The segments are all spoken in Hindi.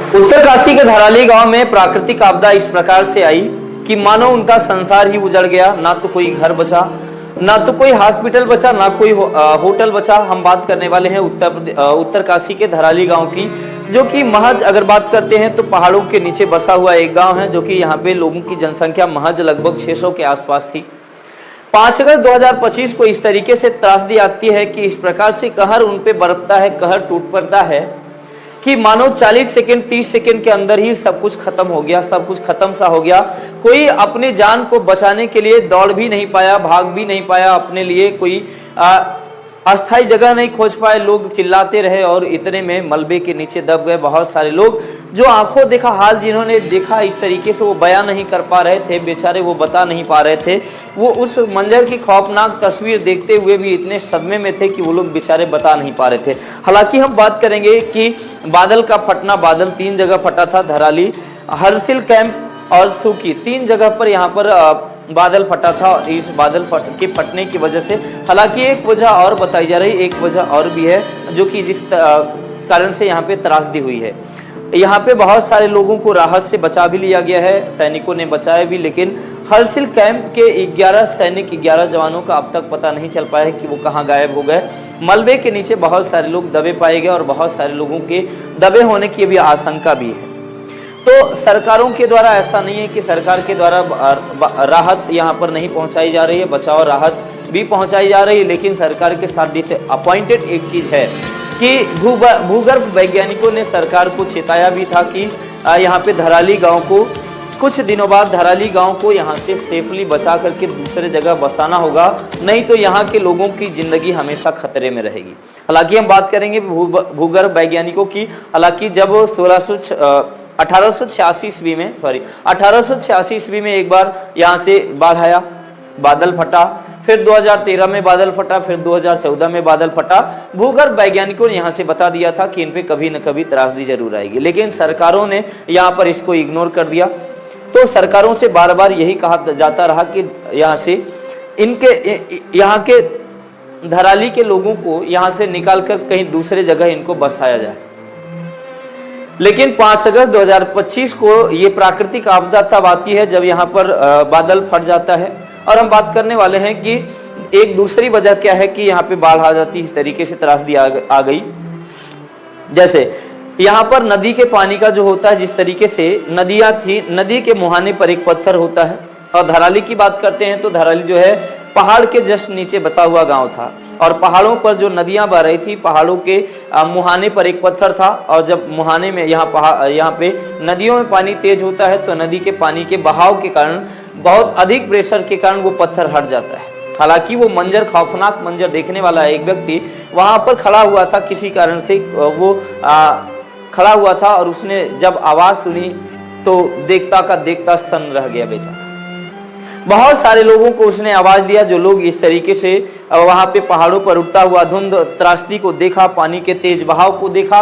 उत्तरकाशी के धराली गांव में प्राकृतिक आपदा इस प्रकार से आई कि मानो उनका संसार ही उजड़ गया। ना तो कोई घर बचा, ना तो कोई हॉस्पिटल बचा, ना कोई होटल बचा। हम बात करने वाले हैं उत्तरकाशी के धराली गांव की, जो कि महज अगर बात करते हैं तो पहाड़ों के नीचे बसा हुआ एक गांव है, जो कि यहाँ पे लोगों की जनसंख्या महज लगभग 600 के आसपास थी। 5 अगस्त 2025 को इस तरीके से त्रासदी आती है कि इस प्रकार से कहर उन पे बरसता है, कहर टूट पड़ता है कि मानो 40 सेकंड 30 सेकंड के अंदर ही सब कुछ खत्म हो गया, सब कुछ खत्म सा हो गया। कोई अपनी जान को बचाने के लिए दौड़ भी नहीं पाया, भाग भी नहीं पाया, अपने लिए कोई अस्थायी जगह नहीं खोज पाए। लोग चिल्लाते रहे और इतने में मलबे के नीचे दब गए बहुत सारे लोग। जो आंखों देखा हाल जिन्होंने देखा इस तरीके से वो बयान नहीं कर पा रहे थे, बेचारे वो बता नहीं पा रहे थे। वो उस मंजर की खौफनाक तस्वीर देखते हुए भी इतने सदमे में थे कि वो लोग बेचारे बता नहीं पा रहे थे। हालांकि हम बात करेंगे कि बादल का फटना, बादल 3 जगह फटा था, धराली, हरसिल कैंप और सूकी 3 जगह पर यहाँ पर बादल फटा था। और इस बादल के फटने की वजह से, हालांकि एक वजह और बताई जा रही, एक वजह और भी है जो कि जिस कारण से यहाँ पे त्रासदी हुई है। यहाँ पे बहुत सारे लोगों को राहत से बचा भी लिया गया है, सैनिकों ने बचाया भी, लेकिन हरसिल कैंप के 11 सैनिक, 11 जवानों का अब तक पता नहीं चल पाया है कि वो कहाँ गायब हो गए। मलबे के नीचे बहुत सारे लोग दबे पाए गए और बहुत सारे लोगों के दबे होने की भी आशंका भी है। तो सरकारों के द्वारा ऐसा नहीं है कि सरकार के द्वारा राहत यहाँ पर नहीं पहुँचाई जा रही है, बचाव राहत भी पहुँचाई जा रही है, लेकिन सरकार के साथ डिसअपॉइंटेड एक चीज़ है कि भूगर्भ वैज्ञानिकों ने सरकार को चेताया भी था कि यहाँ पे धराली गांव को कुछ दिनों बाद धराली गांव को यहाँ से सेफली बचा करके दूसरे जगह बसाना होगा, नहीं तो यहाँ के लोगों की जिंदगी हमेशा खतरे में रहेगी। हालांकि हम बात करेंगे भूगर्भ वैज्ञानिकों की। हालांकि जब 1886 ईस्वी में एक बार यहाँ से बाढ़ आया, बादल फटा, फिर 2013 में बादल फटा, फिर 2014 में बादल फटा। भूगर्भ वैज्ञानिकों ने यहाँ से बता दिया था कि इन पे कभी न कभी त्रासदी जरूर आएगी, लेकिन सरकारों ने यहाँ पर इसको इग्नोर कर दिया। तो सरकारों से बार बार यही कहा जाता रहा कि यहाँ से यहाँ के धराली के लोगों को यहाँ से निकालकर कहीं दूसरे जगह इनको बसाया जाए। लेकिन 5 अगस्त 2025 को ये प्राकृतिक आपदा तब आती है जब यहाँ पर बादल फट जाता है। और हम बात करने वाले हैं कि एक दूसरी वजह क्या है कि यहाँ पे बाढ़ आ जाती, इस तरीके से त्रासदी आ गई। जैसे यहाँ पर नदी के पानी का जो होता है, जिस तरीके से नदियाँ थी, नदी के मुहाने पर एक पत्थर होता है। और धराली की बात करते हैं तो धराली जो है पहाड़ के जस्ट नीचे बसा हुआ गांव था, और पहाड़ों पर जो नदियां बह रही थी, पहाड़ों के मुहाने पर एक पत्थर था। और जब मुहाने में यहाँ पे नदियों में पानी तेज होता है तो नदी के पानी के बहाव के कारण, बहुत अधिक प्रेशर के कारण वो पत्थर हट जाता है। हालांकि वो मंजर, खौफनाक मंजर देखने वाला एक व्यक्ति वहां पर खड़ा हुआ था, किसी कारण से वो खड़ा हुआ था, और उसने जब आवाज सुनी तो देखता का देखता सन्न रह गया बेचारा। बहुत सारे लोगों को उसने आवाज दिया, जो लोग इस तरीके से वहां पे पहाड़ों पर उठता हुआ धुंध त्रासदी को देखा, पानी के तेज बहाव को देखा,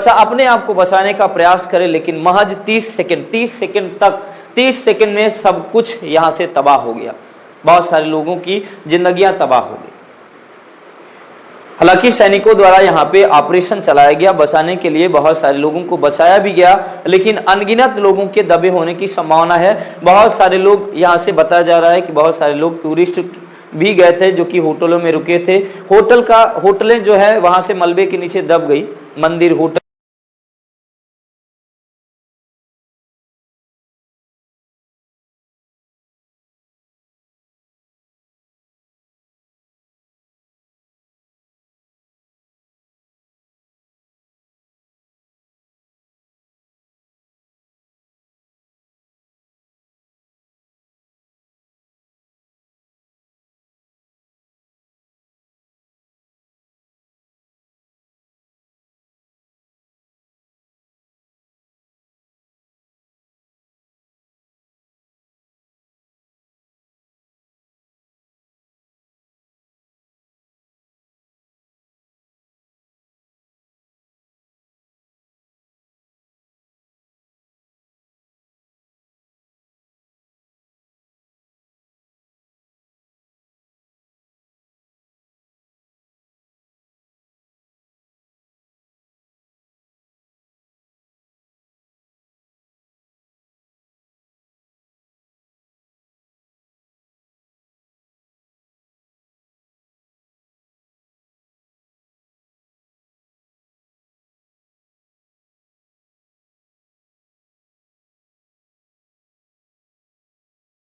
अपने आप को बचाने का प्रयास करे, लेकिन महज 30 सेकंड में सब कुछ यहाँ से तबाह हो गया। बहुत सारे लोगों की जिंदगियां तबाह हो गई। हालांकि सैनिकों द्वारा यहाँ पे ऑपरेशन चलाया गया, बचाने के लिए बहुत सारे लोगों को बचाया भी गया, लेकिन अनगिनत लोगों के दबे होने की संभावना है। बहुत सारे लोग, यहाँ से बताया जा रहा है कि बहुत सारे लोग टूरिस्ट भी गए थे जो कि होटलों में रुके थे। होटलें जो है वहां से मलबे के नीचे दब गई, मंदिर, होटल